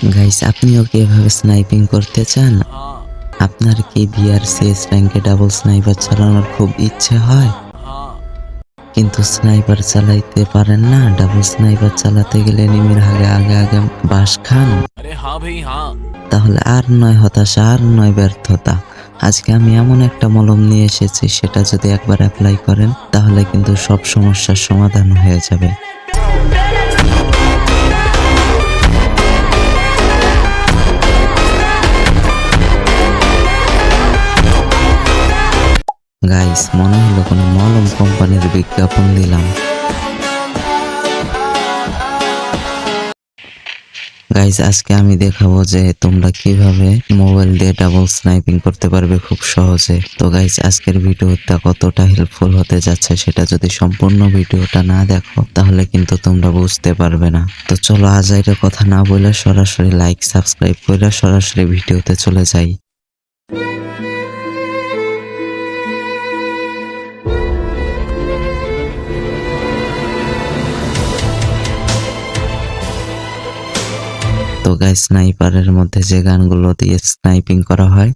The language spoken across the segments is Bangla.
গাইস, আপনিও কি এভাবে স্নাইপিং করতে চান? আপনার কি বিআরসিএস র্যাঙ্কে ডাবল স্নাইপার চালানোর খুব ইচ্ছে হয়, কিন্তু স্নাইপার চালাইতে পারেন না? ডাবল স্নাইপার চালাতে গেলে এনিমির আগে আগে আগে বাস খান। তাহলে আর নয় হতাশা, আর নয় ব্যর্থতা। আজকে আমি এমন একটা মলম নিয়ে এসেছি, সেটা যদি একবার অ্যাপ্লাই করেন তাহলে কিন্তু সব সমস্যার সমাধান হয়ে যাবে। গাইস, মনে হলো কোনো মলম কোম্পানির বিজ্ঞাপন দিলাম। গাইস, আজকে আমি দেখাবো যে তোমরা কিভাবে মোবাইল দিয়ে ডাবল স্নাইপিং করতে পারবে খুব সহজে। তো গাইস, আজকের ভিডিওটা কতটা হেল্পফুল হতে যাচ্ছে সেটা যদি সম্পূর্ণ ভিডিওটা না দেখো তাহলে কিন্তু তোমরা বুঝতে পারবে না। তো চলো আজাইরের কথা না বলে সরাসরি লাইক সাবস্ক্রাইব করে সরাসরি ভিডিওতে চলে যাই। তো গাইস, স্নাইপারের মধ্যে যে গানগুলো দিয়ে স্নাইপিং করা হয়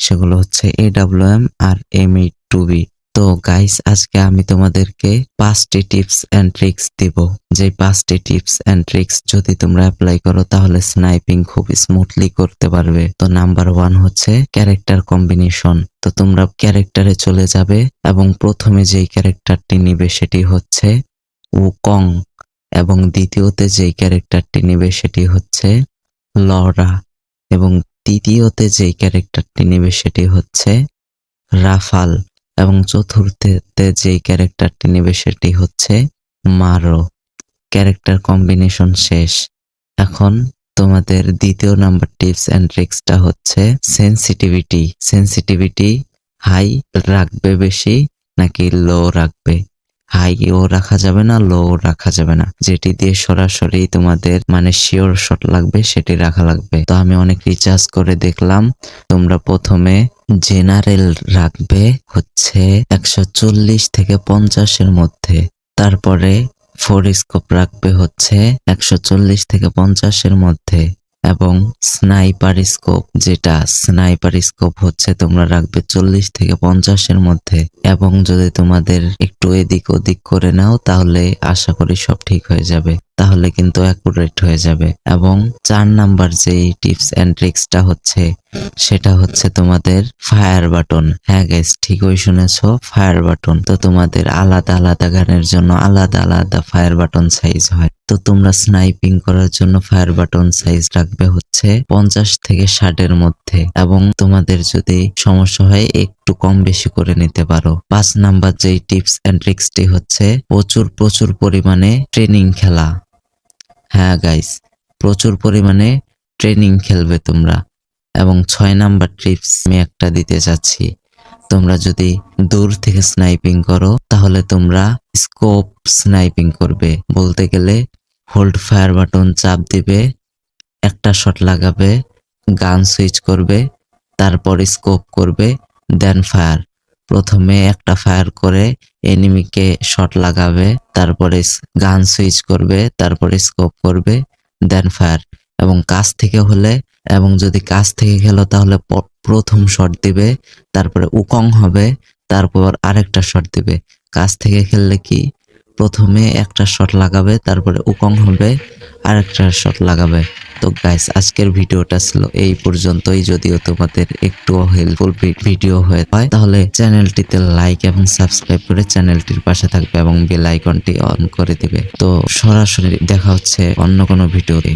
সেগুলো হচ্ছে AWM আর M82B। তো গাইস, আজকে আমি তোমাদেরকে 5টি টিপস এন্ড ট্রিক্স দিব। যে 5টি টিপস এন্ড ট্রিক্স যদি তোমরা অ্যাপ্লাই করো তাহলে স্নাইপিং খুব স্মুথলি করতে পারবে। তো নাম্বার 1 হচ্ছে ক্যারেক্টার কম্বিনেশন। তো তোমরা ক্যারেক্টারে চলে যাবে এবং প্রথমে যেই ক্যারেক্টারটি নিবে সেটি হচ্ছে উকং, এবং দ্বিতীয়তে যেই ক্যারেক্টারটি নিবে সেটি হচ্ছে লরা, এবং তৃতীয়তে যেই ক্যারেক্টারটি নেবে সেটি হচ্ছে রাফাল, এবং চতুর্থতে যেই ক্যারেক্টারটি নেবে সেটি হচ্ছে মারো। ক্যারেক্টার কম্বিনেশন শেষ। এখন তোমাদের দ্বিতীয় নাম্বার টিপস এন্ড ট্রিক্সটা হচ্ছে সেন্সিটিভিটি। সেন্সিটিভিটি হাই রাখবে বেশি নাকি লো রাখবে? হাইও রাখা যাবে না, লো রাখা যাবে না। যেটি দিয়ে সরাসরি তোমাদের শিওর শট লাগবে সেটি রাখা লাগবে। তো আমি অনেক রিচার্জ করে দেখলাম, তোমরা প্রথমে জেনারেল রাখবে হচ্ছে 140 থেকে 50-এর মধ্যে, তারপরে 4 স্কোপ রাখবে হচ্ছে 140 থেকে 50-এর মধ্যে, এবং স্নাইপার স্কোপ হচ্ছে তোমরা রাখবে 40 থেকে 50-এর মধ্যে। এবং যদি তোমাদের একটু এদিক ওদিক করে নাও তাহলে আশা করি সব ঠিক হয়ে যাবে, তাহলে কিন্তু অ্যাকুরেট হয়ে যাবে। এবং 4 নাম্বার যেই টিপস এন্ড ট্রিক্সটা হচ্ছে সেটা হচ্ছে তোমাদের ফায়ার বাটন। হ্যাঁ গাইস, ঠিকই শুনেছো, ফায়ার বাটন। তো তোমাদের আলাদা আলাদা গানের জন্য আলাদা আলাদা ফায়ার বাটন সাইজ হয়। তো তোমরা স্নাইপিং করার জন্য ফায়ার বাটন সাইজ রাখবে হচ্ছে 50 থেকে 60-এর মধ্যে, এবং তোমাদের যদি সমস্যা হয় একটু কম বেশি করে নিতে পারো। 5 নাম্বার যেই টিপস এন্ড ট্রিক্সটি হচ্ছে প্রচুর পরিমাণে ট্রেনিং খেলা। হ্যাঁ গাইস, প্রচুর পরিমাণে ট্রেনিং খেলবে তোমরা। এবং 6 নাম্বার টিপস আমি একটা দিতে চাচ্ছি, তোমরা যদি দূর থেকে স্নাইপিং করো তাহলে তোমরা স্কোপ স্নাইপিং করবে। বলতে গেলে হোল্ড ফায়ার বাটন চাপ দিবে, একটা শট লাগাবে, গান সুইচ করবে, তারপর স্কোপ করবে, দেন ফায়ার। প্রথমে একটা ফায়ার করে এনিমিকে শট লাগাবে, তারপরে গান সুইচ করবে, তারপরে স্কোপ করবে, দেন ফায়ার। এবং কাছ থেকে হলে, এবং যদি কাছ থেকে খেলো তাহলে প্রথম শট দিবে, তারপরে উকং হবে, তারপর আরেকটা শট দিবে। কাছ থেকে খেললে কি প্রথমে একটা শট লাগাবে, তারপরে উকং হবে, আরেকটা শট লাগাবে। তো গাইস, আজকের ভিডিওটা ছিল এই পর্যন্তই। যদিও তোমাদের একটু হেল্পফুল ভিডিও হয়ে হয় তাহলে চ্যানেলটিতে লাইক এবং সাবস্ক্রাইব করে চ্যানেলটির পাশে থাকবে এবং বেল আইকনটি অন করে দিবে। তো সরাসরি দেখা হচ্ছে অন্য কোনো ভিডিওতে।